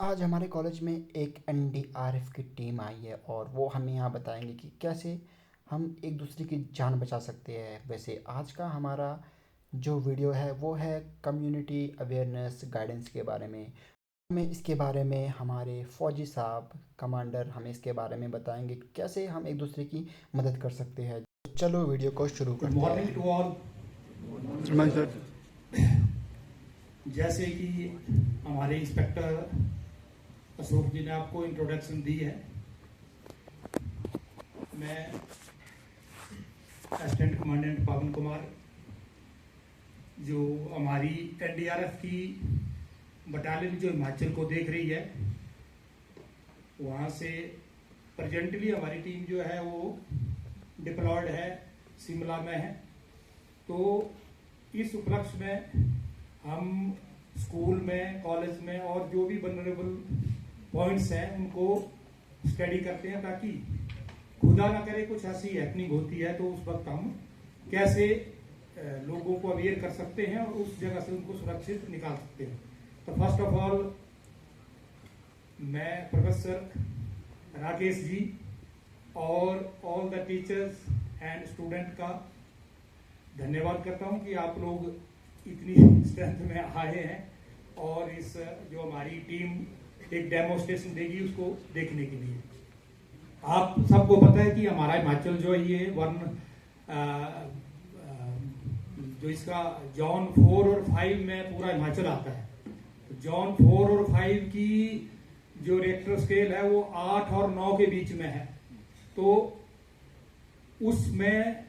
आज हमारे कॉलेज में एक एनडीआरएफ की टीम आई है और वो हमें यहाँ बताएंगे कि कैसे हम एक दूसरे की जान बचा सकते हैं। वैसे आज का हमारा जो वीडियो है वो है कम्युनिटी अवेयरनेस गाइडेंस के बारे में। हमें इसके बारे में हमारे फौजी साहब कमांडर हमें इसके बारे में बताएंगे कि कैसे हम एक दूसरे की मदद कर सकते हैं। चलो वीडियो को शुरू गुड करते मॉर्निंग हैं। To all. सर। जैसे कि हमारे इंस्पेक्टर अशोक जी ने आपको इंट्रोडक्शन दी है, मैं असिस्टेंट कमांडेंट पवन कुमार जो हमारी एनडीआरएफ की बटालियन जो हिमाचल को देख रही है, वहाँ से प्रेजेंटली हमारी टीम जो है वो डिप्लॉयड है, शिमला में है। तो इस उपलक्ष्य में हम स्कूल में, कॉलेज में और जो भी वल्नरेबल पॉइंट्स हैं उनको स्टडी करते हैं, ताकि खुदा ना करे कुछ ऐसी हैपनिंग होती है तो उस वक्त हम कैसे लोगों को अवेयर कर सकते हैं और उस जगह से उनको सुरक्षित निकाल सकते हैं। तो फर्स्ट ऑफ ऑल मैं प्रोफेसर राकेश जी और all the teachers and student का धन्यवाद करता हूं कि आप लोग इतनी स्ट्रेंथ में आए हैं और इस जो हमारी टीम एक डेमोस्ट्रेशन देगी उसको देखने के लिए। आप सबको पता है कि हमारा हिमाचल जो है ये जो इसका जोन 4 और 5 में पूरा हिमाचल आता है। तो जोन 4 और 5 की जो रिएक्टर स्केल है वो 8 और 9 के बीच में है। तो उसमें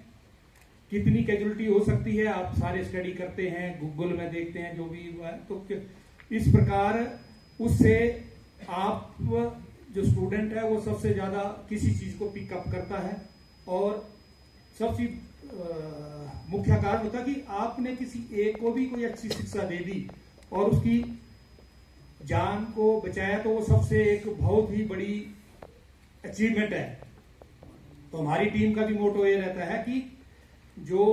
कितनी कैजुअलिटी हो सकती है आप सारे स्टडी करते हैं, गूगल में देखते हैं जो भी हुआ है। तो इस प्रकार उससे आप जो स्टूडेंट है वो सबसे ज्यादा किसी चीज को पिकअप करता है और सबसे मुख्य कारण होता है कि आपने किसी एक को भी कोई अच्छी शिक्षा दे दी और उसकी जान को बचाया, तो वो सबसे एक बहुत ही बड़ी अचीवमेंट है। तो हमारी टीम का भी मोटो ये रहता है कि जो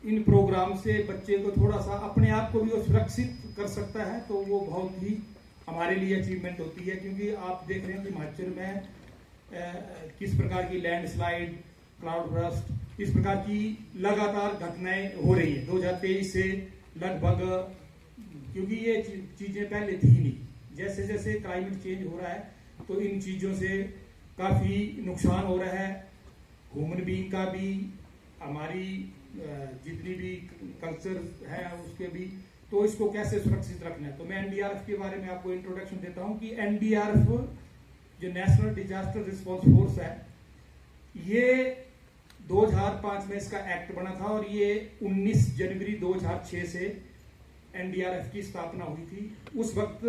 इन प्रोग्राम से बच्चे को थोड़ा सा अपने आप को भी वो सुरक्षित कर सकता है, तो वो बहुत ही हमारे लिए अचीवमेंट होती है। क्योंकि आप देख रहे हैं कि हिमाचल में किस प्रकार की लैंडस्लाइड, क्लाउड बर्स्ट, इस प्रकार की लगातार घटनाएं हो रही है 2023 से लगभग, क्योंकि ये चीजें पहले थी नहीं। जैसे जैसे क्लाइमेट चेंज हो रहा है तो इन चीजों से काफी नुकसान हो रहा है, ह्यूमन बीइंग का भी, हमारी जितनी भी कल्चर है उसके भी। तो इसको कैसे सुरक्षित रखना है, तो मैं एनडीआरएफ के बारे में आपको इंट्रोडक्शन देता हूं कि एनडीआरएफ जो नेशनल डिजास्टर रिस्पांस फोर्स है, ये 2005 में इसका एक्ट बना था और ये 19 जनवरी 2006 से एनडीआरएफ की स्थापना हुई थी। उस वक्त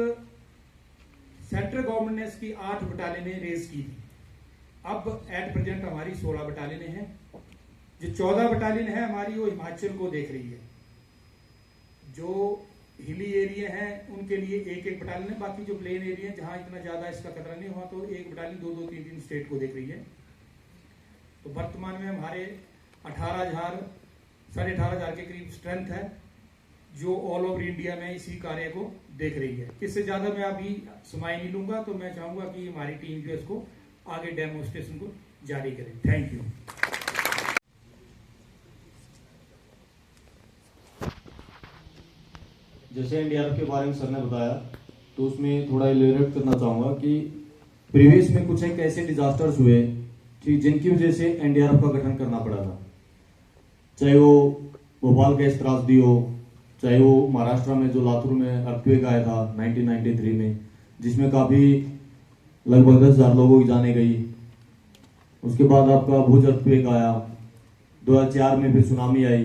सेंट्रल गवर्नमेंट ने इसकी 8 बटालियनें रेज की थी। अब एट प्रेजेंट हमारी 16 बटालियनें हैं। जो 14 बटालियन है हमारी वो हिमाचल को देख रही है। जो हिली एरिया हैं उनके लिए एक एक बटालियन है, बाकी जो प्लेन एरिया है जहां इतना ज्यादा इसका खतरा नहीं हुआ तो एक बटालियन 2-2, 3-3 स्टेट को देख रही है। तो वर्तमान में हमारे 18,000 साढ़े 18,000 के करीब स्ट्रेंथ है जो ऑल ओवर इंडिया में इसी कार्य को देख रही है। इससे ज्यादा मैं अभी समय नहीं लूंगा, तो मैं चाहूंगा कि हमारी टीम जो इसको आगे डेमोस्ट्रेशन को जारी करें। Thank you. जैसे एनडीआरएफ के बारे में सर ने बताया, तो उसमें थोड़ा इलेबोरेट करना चाहूंगा कि प्रीवियस में कुछ एक ऐसे डिजास्टर्स हुए कि जिनकी वजह से एनडीआरएफ का गठन करना पड़ा था। चाहे वो भोपाल गैस त्रासदी हो, चाहे वो महाराष्ट्र में जो लातूर में अर्थक्वेक आया था 1993 में, जिसमें काफी लगभग 10,000 लोगों की जाने गई। उसके बाद आपका भुज अर्थक्वेक आया, 2004 में फिर सुनामी आई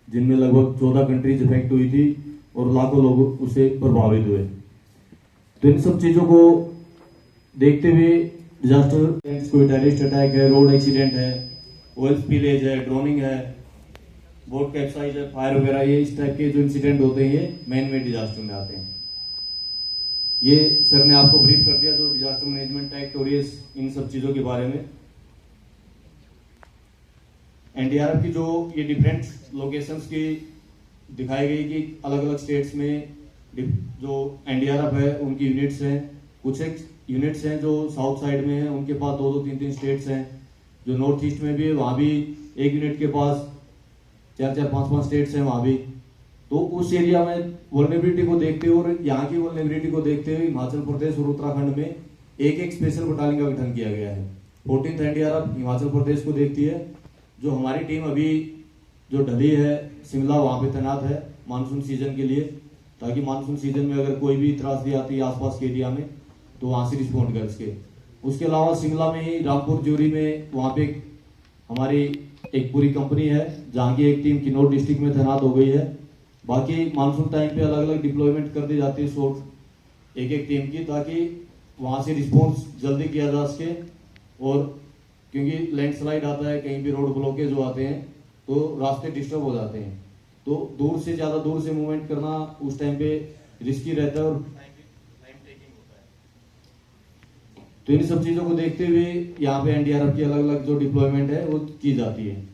जिनमें लगभग 14 कंट्रीज इफेक्ट हुई थी और लाखों लोग उससे प्रभावित हुए। तो इन सब चीजों को देखते हुए डिजास्टर, कोई टेररिस्ट अटैक है, रोड एक्सीडेंट है, ऑयल स्पिलेज है, ड्रोनिंग है, बोट कैप्साइज है, फायर वगैरह, ये इस टाइप के जो इंसिडेंट होते हैं ये मैन मेड डिजास्टर में आते हैं। ये सर ने आपको ब्रीफ कर दिया जो डिजास्टर मैनेजमेंट एक्ट और इन सब चीजों के बारे में। एनडीआरएफ की जो ये डिफरेंट लोकेशंस की दिखाई गई कि अलग अलग स्टेट्स में जो एनडीआरएफ है उनकी यूनिट्स हैं, कुछ एक यूनिट्स हैं जो साउथ साइड में हैं, उनके पास 2-2, 3-3 स्टेट्स हैं। जो नॉर्थ ईस्ट में भी है वहाँ भी एक यूनिट के पास 4-4, 5-5 स्टेट्स हैं वहाँ भी। तो उस एरिया में वल्नरेबिलिटी को देखते हुए और यहाँ की वल्नरेबिलिटी को देखते हुए हिमाचल प्रदेश और उत्तराखंड में एक स्पेशल बटालियन का गठन किया गया है। 14th एनडीआरएफ हिमाचल प्रदेश को देखती है। जो हमारी टीम अभी जो ढली है शिमला, वहाँ पे तैनात है मानसून सीजन के लिए, ताकि मानसून सीजन में अगर कोई भी त्रासदी आती है आसपास के एरिया में तो वहाँ से रिस्पॉन्ड कर सके। उसके अलावा शिमला में ही रामपुर ज्यूरी में वहाँ पे हमारी एक पूरी कंपनी है जहाँ की एक टीम किन्नौर डिस्ट्रिक्ट में तैनात हो गई है। बाकी मानसून टाइम पे अलग अलग डिप्लॉयमेंट कर दी जाती है शॉर्ट एक टीम की, ताकि वहाँ से रिस्पॉन्स जल्दी किया जा सके। और क्योंकि लैंडस्लाइड आता है, कहीं भी रोड ब्लॉकेज हो आते हैं तो रास्ते डिस्टर्ब हो जाते हैं, तो ज़्यादा दूर से मूवमेंट करना उस टाइम पे रिस्की रहता है और टाइम टेकिंग होता है। तो इन सब चीज़ों को देखते हुए यहाँ पे एनडीआरएफ की अलग अलग जो डिप्लॉयमेंट है वो की जाती है।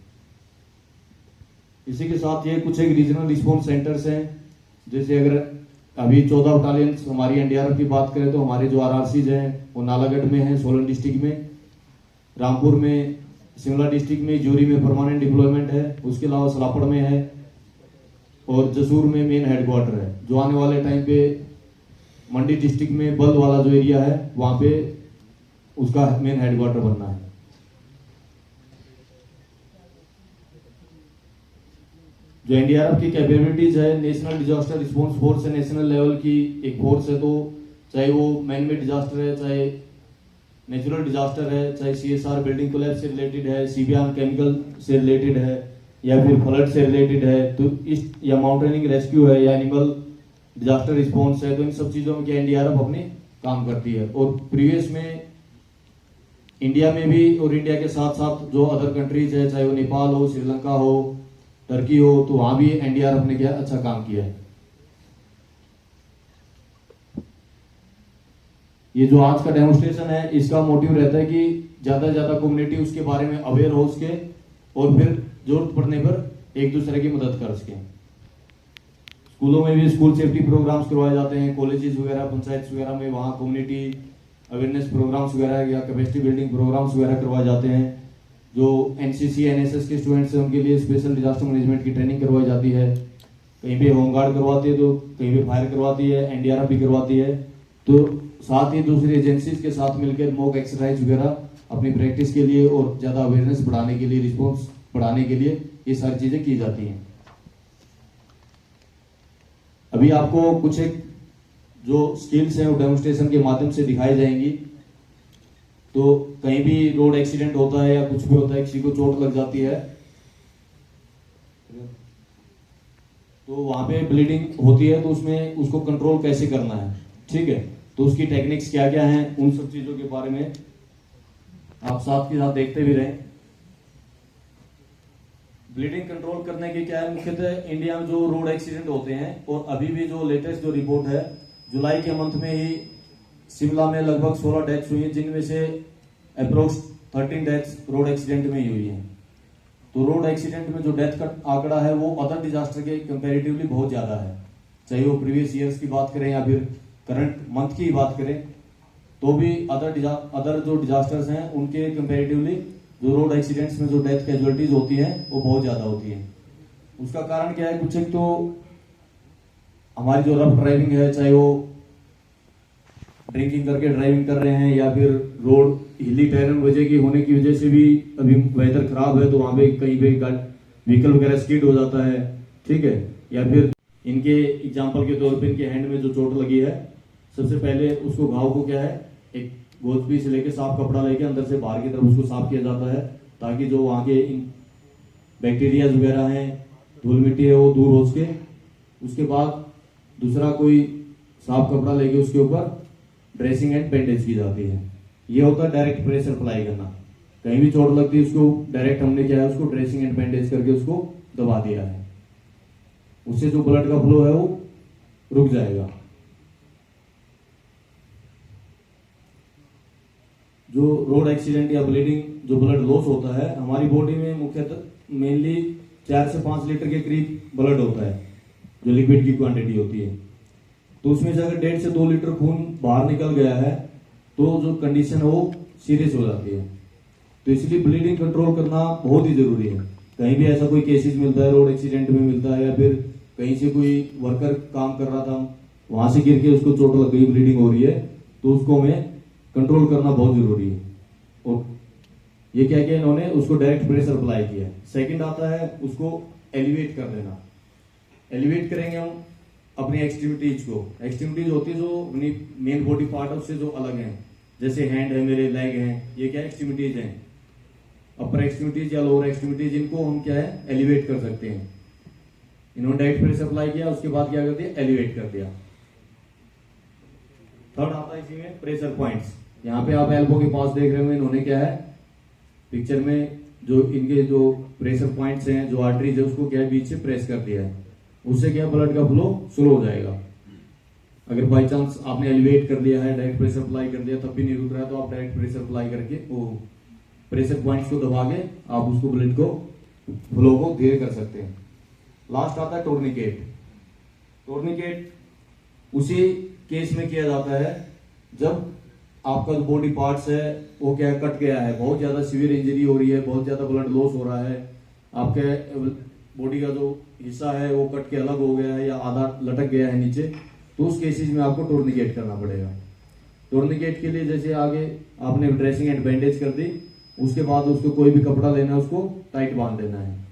इसी के साथ ये कुछ एक रीजनल रिस्पॉन्स सेंटर्स हैं। जैसे अगर अभी 14 बटालियन हमारी एनडीआरएफ की बात करें तो हमारे जो आरआरसीज हैं वो नालागढ़ में हैं, सोलन डिस्ट्रिक्ट में, रामपुर में, शिमला डिस्ट्रिक्ट में, ज्यूरी में परमानेंट डिप्लॉयमेंट है। उसके अलावा सलापड़ में है और जसूर में मेन हेडक्वार्टर है। जो आने वाले टाइम पे मंडी डिस्ट्रिक्ट में बल वाला जो एरिया है वहां पे उसका मेन हेडक्वार्टर बनना है। जो एनडीआरएफ की कैपेबिलिटीज है, नेशनल डिजास्टर रिस्पॉन्स फोर्स है, नेशनल लेवल की एक फोर्स है। तो चाहे वो मैन मेड डिजास्टर है, चाहे नेचुरल डिजास्टर है, चाहे सीएसआर बिल्डिंग कोलैप्स से रिलेटेड है, सीबीआर केमिकल से रिलेटेड है, या फिर फ्लड से रिलेटेड है, तो इस या माउंटेनिंग रेस्क्यू है, या एनिमल डिजास्टर रिस्पॉन्स है, तो इन सब चीजों में क्या एनडीआरएफ अपने काम करती है। और प्रीवियस में इंडिया में भी और इंडिया के साथ साथ जो अदर कंट्रीज है, चाहे वो नेपाल हो, श्रीलंका हो, टर्की हो, तो वहां भी एनडीआरएफ ने क्या अच्छा काम किया है। ये जो आज का डेमोन्स्ट्रेशन है इसका मोटिव रहता है कि ज्यादा से ज्यादा कम्युनिटी उसके बारे में अवेयर हो सके और फिर जरूरत पड़ने पर एक दूसरे की मदद कर सके। स्कूलों में भी स्कूल सेफ्टी प्रोग्राम्स करवाए जाते हैं, कॉलेजेस वगैरह, पंचायत वगैरह में वहाँ कम्युनिटी अवेयरनेस प्रोग्राम्स वगैरह या कैपेसिटी बिल्डिंग प्रोग्राम्स वगैरह करवाए जाते हैं। जो एनसीसी एनएसएस के स्टूडेंट्स हैं उनके लिए स्पेशल डिजास्टर मैनेजमेंट की ट्रेनिंग करवाई जाती है। कहीं पे होमगार्ड करवाती है तो कहीं पे फायर करवाती है, एनडीआरएफ भी करवाती है। तो साथ ही दूसरी एजेंसीज के साथ मिलकर मॉक एक्सरसाइज वगैरह अपनी प्रैक्टिस के लिए और ज्यादा अवेयरनेस बढ़ाने के लिए, रिस्पॉन्स बढ़ाने के लिए ये सारी चीजें की जाती हैं। अभी आपको कुछ एक जो स्किल्स हैं वो डेमोन्स्ट्रेशन के माध्यम से दिखाई जाएंगी। तो कहीं भी रोड एक्सीडेंट होता है या कुछ भी होता है, किसी को चोट लग जाती है तो वहां पे ब्लीडिंग होती है, तो उसमें उसको कंट्रोल कैसे करना है, ठीक है, तो उसकी टेक्निक्स क्या क्या हैं, उन सब चीजों के बारे में आप साथ के साथ देखते भी रहें। ब्लीडिंग कंट्रोल करने के क्या है, मुख्यतः इंडिया में जो रोड एक्सीडेंट होते हैं, और अभी भी जो लेटेस्ट जो रिपोर्ट है जुलाई के मंथ में ही शिमला में लगभग 16 डेथ्स हुई हैं, जिनमें से अप्रोक्स 13 डेथ्स रोड एक्सीडेंट में ही हुई हैं। तो रोड एक्सीडेंट में जो डेथ का आंकड़ा है वो अदर डिजास्टर के कंपैरेटिवली बहुत ज्यादा है। चाहे वो प्रीवियस ईयर्स की बात करें या फिर करंट मंथ की बात करें, तो भी अदर जो डिजास्टर्स हैं उनके कंपैरेटिवली जो रोड एक्सीडेंट्स में जो डेथ कैजुअलिटीज होती हैं वो बहुत ज्यादा होती है। उसका कारण क्या है, कुछ एक तो हमारी जो रफ ड्राइविंग है, चाहे वो ड्रिंकिंग करके ड्राइविंग कर रहे हैं या फिर रोड हिली टेरेन वजह की होने की वजह से भी, अभी वेदर खराब है तो वहां पे कहीं पे व्हीकल वगैरह स्किड हो जाता है, ठीक है, या फिर इनके एग्जांपल के तौर पे इनके हैंड में जो चोट लगी है, सबसे पहले उसको घाव को क्या है एक गोदपी से लेके साफ कपड़ा लेके अंदर से बाहर की तरफ उसको साफ किया जाता है, ताकि जो वहां के बैक्टीरिया वगैरह हैं, धूल मिट्टी है, वो दूर हो सके। उसके बाद दूसरा कोई साफ कपड़ा लेके उसके ऊपर ड्रेसिंग एंड बैंडेज की जाती है। ये होता है डायरेक्ट प्रेशर अप्लाई करना। कहीं भी चोट लगती है उसको डायरेक्ट हमने क्या है उसको ड्रेसिंग एंड बैंडेज करके उसको दबा दिया है, उससे जो ब्लड का फ्लो है वो रुक जाएगा। जो रोड एक्सीडेंट या ब्लीडिंग जो ब्लड लॉस होता है, हमारी बॉडी में मुख्यतः मेनली 4 से 5 लीटर के करीब ब्लड होता है, जो लिक्विड की क्वांटिटी होती है। तो उसमें से अगर 1.5 से 2 लीटर खून बाहर निकल गया है तो जो कंडीशन है वो सीरियस हो जाती है। तो इसलिए ब्लीडिंग कंट्रोल करना बहुत ही जरूरी है। कहीं भी ऐसा कोई केसेस मिलता है, रोड एक्सीडेंट में मिलता है, या फिर कहीं से कोई वर्कर काम कर रहा था, वहां से गिर के उसको चोट लग गई, ब्लीडिंग हो रही है, तो उसको हमें कंट्रोल करना बहुत जरूरी है। और ये क्या किया इन्होंने, उसको डायरेक्ट प्रेशर अप्लाई किया। सेकंड आता है उसको एलिवेट कर देना। एलिवेट करेंगे हम अपनी एक्सट्रीमिटीज को। एक्सट्रीमिटीज होती है जो मेन बॉडी पार्ट है उससे जो अलग है, जैसे हैंड है, मेरे लेग हैं, ये क्या एक्सट्रीमिटीज हैं, अपर एक्सट्रीमिटीज या लोअर एक्सट्रीमिटीज, इनको हम क्या है एलिवेट कर सकते हैं। इन्होंने डायरेक्ट प्रेशर अप्लाई किया, उसके बाद क्या कर दिया, एलिवेट कर दिया। थर्ड आता है इसी में प्रेशर पॉइंट्स। यहाँ पे आप एल्बो के पास देख रहे होंगे, इन्होंने क्या है पिक्चर में जो इनके जो प्रेशर पॉइंट्स हैं, जो आर्टरीज है, उसको क्या है बीच से प्रेस कर दिया है। उससे क्या ब्लड का फ्लो स्लो हो जाएगा। अगर बाई चांस आपने एलिवेट कर दिया है, डायरेक्ट प्रेशर अप्लाई कर दिया, तब भी नहीं रुक रहा है, तो आप डायरेक्ट प्रेशर अप्लाई करके वो प्रेशर पॉइंट्स को दबा के आप उसको ब्लड को फ्लो को धीरे कर सकते हैं। लास्ट आता है टोर्निकेट। टोर्निकेट उसी केस में किया जाता है जब आपका जो बॉडी पार्ट्स है वो क्या कट गया है, बहुत ज्यादा सीवियर इंजरी हो रही है, बहुत ज्यादा ब्लड लॉस हो रहा है, आपके बॉडी का जो हिस्सा है वो कट के अलग हो गया है या आधा लटक गया है नीचे, तो उस केसेस में आपको टोर्निकेट करना पड़ेगा। टोर्निकेट के लिए जैसे आगे आपने ड्रेसिंग एंड बैंडेज कर दी, उसके बाद उसको कोई भी कपड़ा लेना है, उसको टाइट बांध देना है।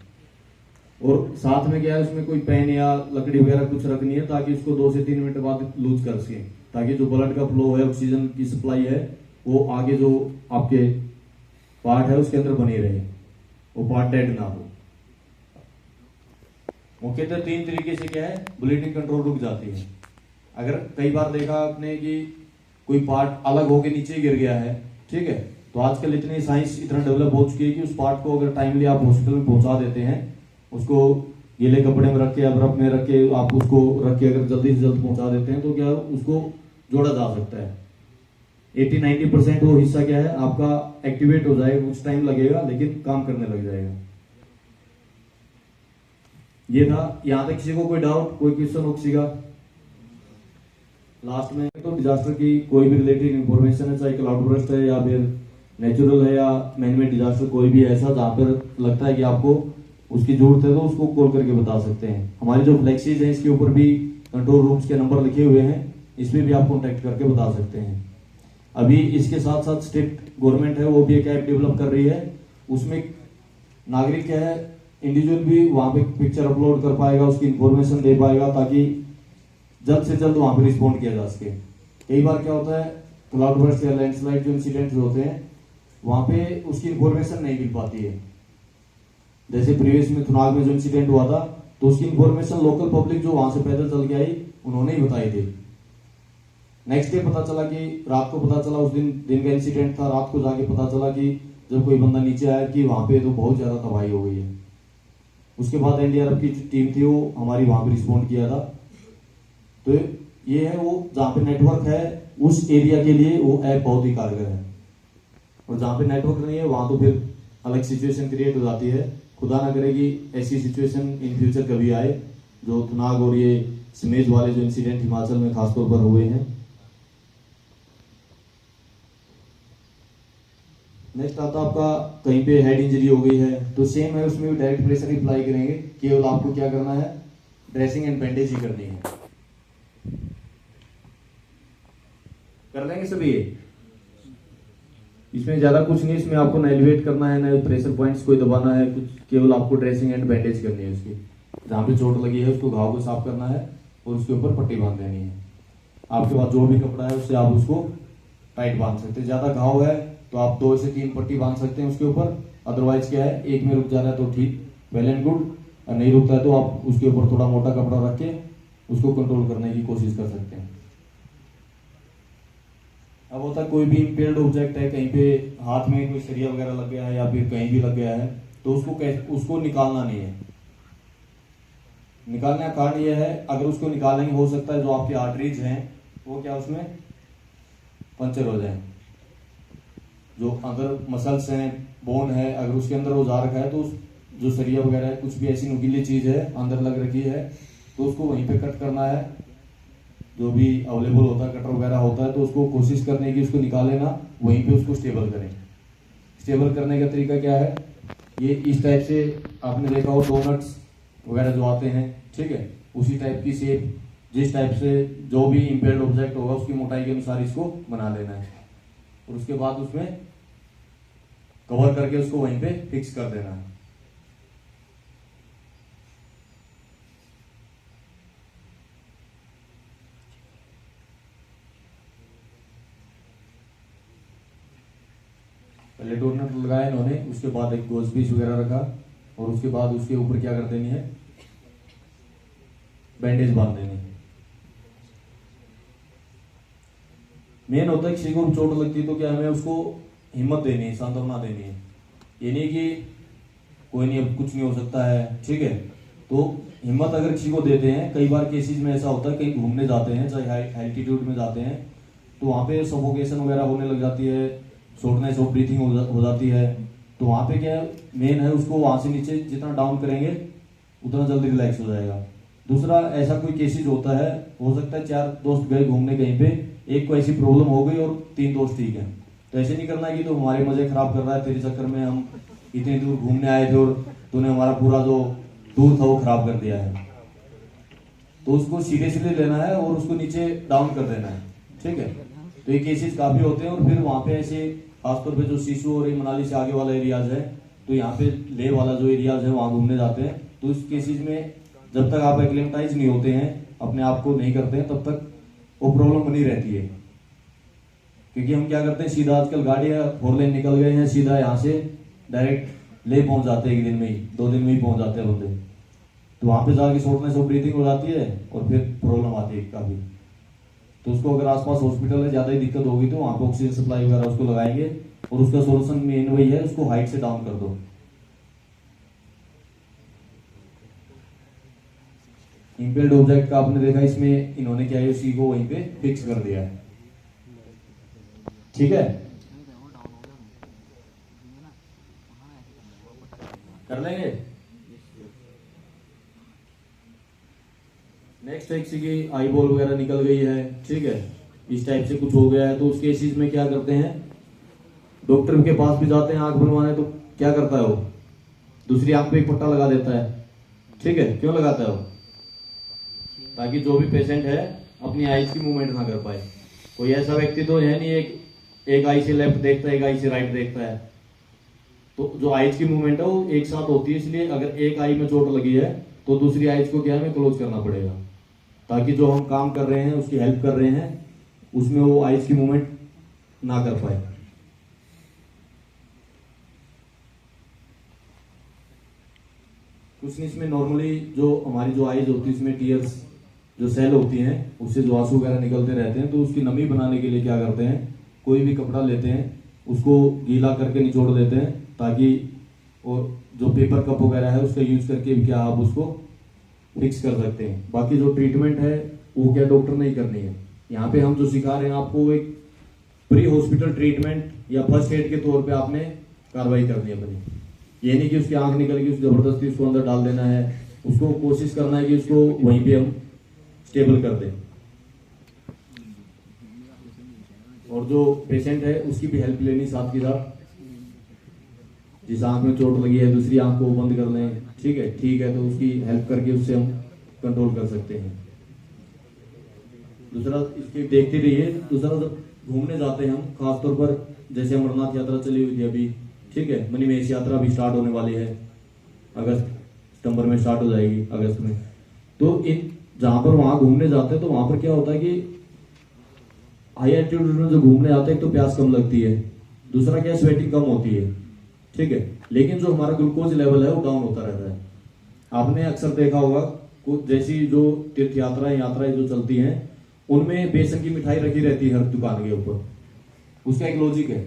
और साथ में क्या है, उसमें कोई पेन या लकड़ी वगैरह कुछ रखनी है ताकि उसको 2 से 3 मिनट बाद लूज कर सके, ताकि जो ब्लड का फ्लो है, ऑक्सीजन की सप्लाई है, वो आगे जो आपके पार्ट है उसके अंदर बनी रहे, वो पार्ट डेड ना हो। मुख्यतः 3 तरीके से क्या है ब्लीडिंग कंट्रोल रुक जाती है। अगर कई बार देखा आपने कि कोई पार्ट अलग होके नीचे गिर गया है, ठीक है, तो आजकल इतनी साइंस इतना डेवलप हो चुकी है कि उस पार्ट को अगर टाइमली आप हॉस्पिटल में पहुंचा देते हैं, उसको गीले कपड़े में रख के या बर्फ में रख के आप उसको रख के अगर जल्दी से जल्द पहुंचा देते हैं, तो क्या उसको जोड़ा जा सकता है। 80-90% वो हिस्सा क्या है आपका एक्टिवेट हो जाएगा, कुछ टाइम लगेगा लेकिन काम करने लग जाएगा। ये था। यहां तक किसी को कोई डाउट, कोई क्वेश्चन हो किसी का? लास्ट में तो डिजास्टर की कोई भी रिलेटेड इंफॉर्मेशन है, चाहे क्लाउड बर्स्ट है या फिर नेचुरल है या मैनमेड डिजास्टर, कोई भी ऐसा जहां पर लगता है कि आपको उसकी जरूरत है, तो उसको कॉल करके बता सकते हैं। हमारी जो फ्लेक्सीज है इसके ऊपर भी कंट्रोल रूम्स के नंबर लिखे हुए हैं, इसमें भी आप कॉन्टेक्ट करके बता सकते हैं। अभी इसके साथ साथ स्टेट गवर्नमेंट है वो भी एक ऐप डेवलप कर रही है, उसमें नागरिक क्या है इंडिविजुअल भी वहां पे पिक्चर अपलोड कर पाएगा, उसकी इंफॉर्मेशन दे पाएगा, ताकि जल्द से जल्द वहां पे रिस्पॉन्ड किया जा सके। कई बार क्या होता है क्लाउड बर्स्ट या लैंडस्लाइड जो इंसिडेंट होते हैं वहां पे उसकी इंफॉर्मेशन नहीं मिल पाती है। जैसे प्रीवियस में थुनाग में जो इंसिडेंट हुआ था, तो उसकी इंफॉर्मेशन लोकल पब्लिक जो वहां से पैदल चल के आई उन्होंने ही बताई थी। नेक्स्ट डे पता चला कि रात को पता चला, उस दिन का इंसिडेंट था, रात को जाके पता चला कि जब कोई बंदा नीचे आया कि वहां पे तो बहुत ज्यादा तबाही हो गई है। उसके बाद एनडीआरएफ की टीम थी वो हमारी वहां पे रिस्पॉन्ड किया था। तो ये है वो जहां पे नेटवर्क है उस एरिया के लिए वो ऐप बहुत ही कारगर है, और जहां पे नेटवर्क नहीं है वहां तो फिर अलग सिचुएशन क्रिएट हो जाती है। खुदा ना करे कि ऐसी सिचुएशन इन फ्यूचर कभी आए जो थुनाग और ये सिमेज वाले जो इंसिडेंट हिमाचल में खासतौर पर हुए हैं। नेक्स्ट आता आपका कहीं पे हेड इंजरी हो गई है, तो सेम है, उसमें भी डायरेक्ट प्रेशर ही अप्लाई करेंगे। केवल आपको क्या करना है, ड्रेसिंग एंड बैंडेज ही करनी है। कर लेंगे सभी ये, इसमें ज्यादा कुछ नहीं, इसमें आपको ना एलिवेट करना है ना प्रेशर पॉइंट्स कोई दबाना है, कुछ केवल आपको ड्रेसिंग एंड बैंडेज करनी है। उसकी जहां पे चोट लगी है उसको घाव को साफ करना है और उसके ऊपर पट्टी बांध देनी है। आपके पास जो भी कपड़ा है उससे आप उसको टाइट बांध सकते हैं। ज्यादा घाव है तो आप 2 से 3 पट्टी बांध सकते हैं उसके ऊपर। अदरवाइज क्या है, एक में रुक जा रहा है तो ठीक, वेल एंड गुड, और नहीं रुकता है तो आप उसके ऊपर थोड़ा मोटा कपड़ा रख के उसको कंट्रोल करने की कोशिश कर सकते हैं। अब होता है कोई भी इम्पेयर्ड ऑब्जेक्ट है, कहीं पे हाथ में कोई सरिया वगैरह लग गया है या फिर कहीं भी लग गया है, तो उसको निकालना नहीं है। निकालने का कारण यह है, अगर उसको निकालेंगे हो सकता है जो आपके आर्टरीज हैं वो क्या उसमें पंचर हो जाए। जो अगर मसल्स हैं, बोन है, अगर उसके अंदर वो जा रखा है तो जो सरिया वगैरह है, कुछ भी ऐसी नुकीली चीज है अंदर लग रखी है, तो उसको वहीं पे कट करना है। जो भी अवेलेबल होता है, कटर वगैरह होता है, तो उसको कोशिश करने की उसको निकाले ना, वहीं पे उसको स्टेबल करें। स्टेबल करने का तरीका क्या है, ये इस टाइप से आपने देखा हो डोनट्स वगैरह जो आते हैं, ठीक है, उसी टाइप की शेप, जिस टाइप से जो भी इम्पेयर्ड ऑब्जेक्ट होगा उसकी मोटाई के अनुसार इसको बना लेना है, और उसके बाद उसमें कवर करके उसको वहीं पे फिक्स कर देना है। पहले डोनट लगाया इन्होंने, उसके बाद एक गोज पीस वगैरह रखा, और उसके बाद उसके ऊपर क्या कर देनी है, बैंडेज बांध देनी है। मेन होता है किसी को चोट लगती है तो क्या हमें उसको हिम्मत देनी है, सांत्वना देनी है। ये नहीं कि कोई नहीं, अब कुछ नहीं हो सकता है, ठीक है। तो हिम्मत अगर किसी को देते हैं, कई बार केसेस में ऐसा होता है, कहीं घूमने जाते हैं, चाहे हाई एल्टीट्यूड में जाते हैं, तो वहां पे सफोकेशन वगैरह होने लग जाती है, शॉर्टनेस ऑफ ब्रीथिंग हो जाती है। तो वहां पे क्या मेन है, उसको वहां से नीचे जितना डाउन करेंगे उतना जल्दी रिलैक्स हो जाएगा। दूसरा, ऐसा कोई केसेस होता है, हो सकता है 4 दोस्त गए घूमने कहीं पे, एक को ऐसी प्रॉब्लम हो गई और 3 दोस्त ठीक है, तो ऐसे नहीं करना कि तो हमारे मजे खराब कर रहा है, तेरे चक्कर में हम इतनी दूर घूमने आए थे और तूने हमारा पूरा जो टूर था वो खराब कर दिया है। तो उसको सीरियसली लेना है और उसको नीचे डाउन कर देना है, ठीक है। तो ये केसेस काफी होते हैं। और फिर वहां पे ऐसे खासतौर पे जो शिशु और मनाली से आगे वाला एरियाज है, तो यहाँ पे ले वाला जो एरियाज है वहां घूमने जाते हैं, तो इस केसेस में जब तक आप एक्लेमेटाइज नहीं होते हैं, अपने आप को नहीं करते हैं, तब तक वो प्रॉब्लम बनी रहती है। क्योंकि हम क्या करते हैं, सीधा आजकल गाड़ियां 4 लेन निकल गए हैं, सीधा यहाँ से डायरेक्ट ले पहुंच जाते हैं, 1 दिन में ही 2 दिन में ही पहुंच जाते हैं बंदे। तो वहां पे जाके शॉर्टनेस ऑफ ब्रीथिंग हो जाती है और फिर प्रॉब्लम आती है काफी। तो उसको अगर आसपास हॉस्पिटल है, ज्यादा ही दिक्कत होगी तो वहां पे ऑक्सीजन सप्लाई वगैरह उसको लगाएंगे, और उसका सोल्यूशन मेन वही है, उसको हाइट से डाउन कर दो। इम्पेयर्ड ऑब्जेक्ट का आपने देखा, इसमें इन्होंने क्या है, उसी को वहीं पे फिक्स कर दिया है, ठीक है। कर लेंगे। नेक्स्ट है किसी की आई बॉल वगैरह निकल गई है, ठीक है, इस टाइप से कुछ हो गया है, तो उस केसेस में क्या करते हैं, डॉक्टर के पास भी जाते हैं आंख बनवाने, तो क्या करता है वो, दूसरी आंख पे एक पट्टा लगा देता है, ठीक है। क्यों लगाता है वो, ताकि जो भी पेशेंट है अपनी आईज की मूवमेंट ना कर पाए। कोई ऐसा व्यक्ति तो है नहीं एक आई से लेफ्ट देखता है, एक आई से राइट देखता है, तो जो आईज की मूवमेंट है वो एक साथ होती है। इसलिए अगर एक आई में चोट लगी है तो दूसरी आईज को क्या हमें क्लोज करना पड़ेगा, ताकि जो हम काम कर रहे हैं, उसकी हेल्प कर रहे हैं, उसमें वो आईज की मूवमेंट ना कर पाए। कुछ इसमें नॉर्मली जो हमारी जो आईज होती है, इसमें टीयर्स जो सेल होती हैं, उससे जो आंसू वगैरह निकलते रहते हैं, तो उसकी नमी बनाने के लिए क्या करते हैं, कोई भी कपड़ा लेते हैं, उसको गीला करके निचोड़ देते हैं, ताकि और जो पेपर कप वगैरह है उसका यूज करके भी क्या आप उसको फिक्स कर सकते हैं। बाकी जो ट्रीटमेंट है वो क्या डॉक्टर नहीं करनी है। यहाँ पे हम जो सिखा रहे हैं आपको, एक प्री हॉस्पिटल ट्रीटमेंट या फर्स्ट एड के तौर पे आपने कार्रवाई करनी है अपनी। ये नहीं कि उसकी आंख निकल गई, जबरदस्ती उसको अंदर डाल देना है, उसको कोशिश करना है कि उसको वहीं पे हम स्टेबल कर दें। और जो पेशेंट है उसकी भी हेल्प लेनी साथ के साथ, जिस आंख में चोट लगी है दूसरी आंख को बंद कर लें, ठीक है, तो उसकी हेल्प करके उससे हम कंट्रोल कर सकते हैं। दूसरा इसकी देखते रहिए। दूसरा, जब घूमने जाते हैं हम, खासतौर पर जैसे अमरनाथ यात्रा चली हुई थी अभी, ठीक है, मणिमहेश यात्रा भी स्टार्ट होने वाली है, अगस्त सितंबर में स्टार्ट हो जाएगी, अगस्त में। तो इन जहां पर वहां घूमने जाते हैं, तो वहां पर क्या होता है कि हाई एल्टीट्यूड में जो घूमने जाते हैं, तो प्यास कम लगती है, दूसरा क्या स्वेटिंग कम होती है, ठीक है, लेकिन जो हमारा ग्लूकोज लेवल है वो डाउन होता रहता है। आपने अक्सर देखा होगा कुछ जैसी जो तीर्थ यात्राएं जो चलती हैं, उनमें बेसन की मिठाई रखी रहती है हर दुकान के ऊपर। उसका एक लॉजिक है,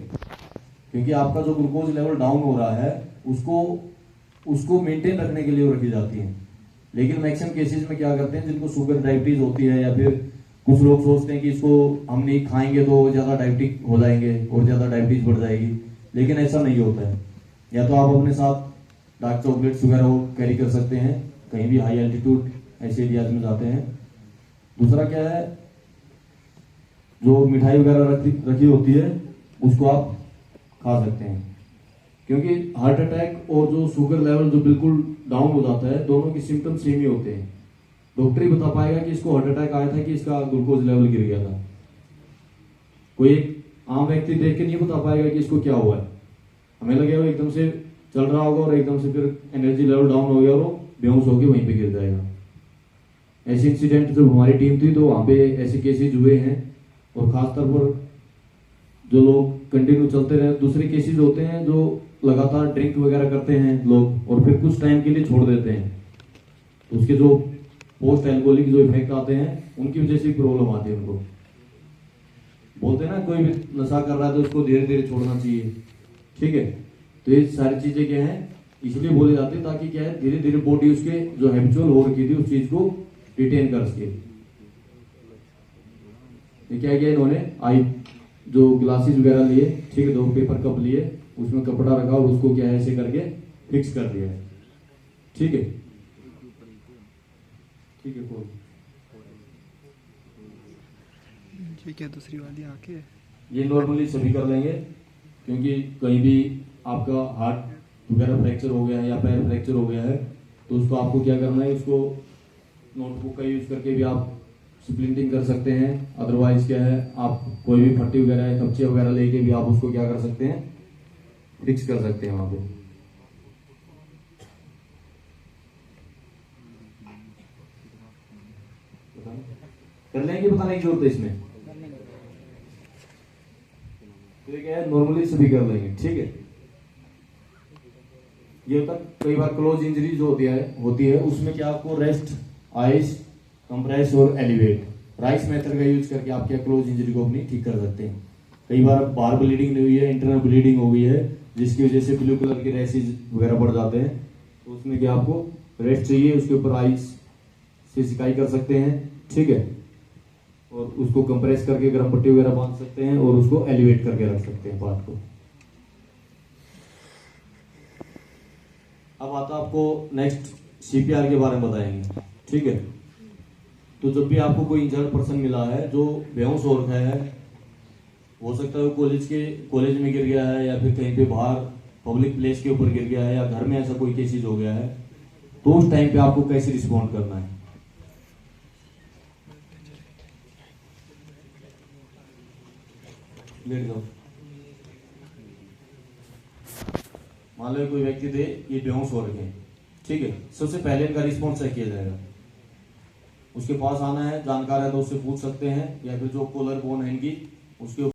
क्योंकि आपका जो ग्लूकोज लेवल डाउन हो रहा है उसको मेंटेन रखने के लिए वो रखी जाती है। लेकिन मैक्सिमम केसेस में क्या करते हैं, जिनको शुगर डायबिटीज होती है, या फिर कुछ लोग सोचते हैं कि इसको हम नहीं खाएंगे तो ज्यादा डायबिटिक हो जाएंगे और ज्यादा डायबिटीज बढ़ जाएगी, लेकिन ऐसा नहीं होता है। या तो आप अपने साथ डार्क चॉकलेट्स वगैरह कैरी कर सकते हैं कहीं भी हाई एल्टीट्यूड ऐसे एरियाज में जाते हैं। दूसरा क्या है, जो मिठाई वगैरह रखी होती है उसको आप खा सकते हैं, क्योंकि हार्ट अटैक और जो शुगर लेवल जो बिल्कुल डाउन हो जाता है, दोनों के सिम्टम सेम ही होते हैं। डॉक्टर ही बता पाएगा कि इसको हार्ट अटैक आया था कि इसका ग्लूकोज लेवल गिर गया था। कोई एक आम व्यक्ति देख के नहीं बता पाएगा कि इसको क्या हुआ है। हमें लगेगा एकदम से चल रहा होगा और एकदम से फिर एनर्जी लेवल डाउन हो गया और वो बेहोश होकर वहीं पे गिर जाएगा। ऐसे इंसिडेंट जब हमारी टीम थी तो वहां पे ऐसे केसेज हुए हैं, और खासतौर पर जो लोग कंटिन्यू चलते रहे। दूसरे केसेज होते हैं जो लगातार ड्रिंक वगैरह करते हैं लोग और फिर कुछ टाइम के लिए छोड़ देते हैं, तो उसके जो पोस्ट एल्कोहलिक जो इफेक्ट आते हैं उनकी वजह से प्रॉब्लम आती है उनको। बोलते हैं ना, कोई भी नशा कर रहा है तो उसको धीरे धीरे छोड़ना चाहिए, ठीक है। तो ये सारी चीजें क्या है इसलिए बोली जाती है ताकि क्या है धीरे धीरे बॉडी उसके जो हैबिचुअल हो रखी थी उस चीज को रिटेन कर सके। ये क्या किया इन्होंने, आई जो ग्लासेस वगैरह लिए, ठीक है, 2 पेपर कप लिए, उसमें कपड़ा रखा और उसको क्या है ऐसे करके फिक्स कर दिया है, ठीक है। ठीक है, कोई ठीक है, दूसरी वाली आके ये नॉर्मली सभी कर लेंगे, क्योंकि कहीं भी आपका हार्ट वगैरह फ्रैक्चर हो गया है या पैर फ्रैक्चर हो गया है तो उसको आपको क्या करना है, उसको नोटबुक का यूज करके भी आप स्प्लिंटिंग कर सकते हैं। अदरवाइज क्या है आप कोई भी फट्टी वगैरह कपचे वगैरह लेके भी आप उसको क्या कर सकते हैं, फिक्स कर सकते हैं वहां पे। कर लेंगे, बताने की जरूरत है इसमें, तो क्या है नॉर्मली सभी कर लेंगे, ठीक है। ये होता कई बार क्लोज इंजरी जो होती है उसमें क्या आपको रेस्ट, आइस, कंप्रेस और एलिवेट, राइस मेथड का यूज करके आप क्या क्लोज इंजरी को अपनी ठीक कर सकते हैं। कई बार बाहर ब्लीडिंग नहीं हुई है, इंटरनल ब्लीडिंग हो गई है जिसकी वजह से ब्लू कलर के रैसेज वगैरह बढ़ जाते हैं, तो उसमें क्या आपको रेस्ट चाहिए, उसके ऊपर आइस से सिकाई कर सकते हैं, ठीक है, और उसको कंप्रेस करके गर्म पट्टी वगैरह बांध सकते हैं और उसको एलिवेट करके रख सकते हैं पार्ट को। अब आता आपको नेक्स्ट सीपीआर के बारे में बताएंगे, ठीक है। तो जब भी आपको कोई इंजर्ड पर्सन मिला है जो बेहोश हो रखा है, हो सकता है कॉलेज में गिर गया है या फिर कहीं पे बाहर पब्लिक प्लेस के ऊपर गिर गया है या घर में ऐसा कोई केसेज हो गया है, तो उस टाइम पे आपको कैसे रिस्पॉन्ड करना है। लेट जाओ। मान लो कोई व्यक्ति थे ये बेहोश हो रखे हैं, ठीक है। सबसे पहले इनका रिस्पॉन्स चेक किया जाएगा। उसके पास आना है, जानकार है तो उससे पूछ सकते हैं, या फिर जो कॉलर बोन है इनकी उसके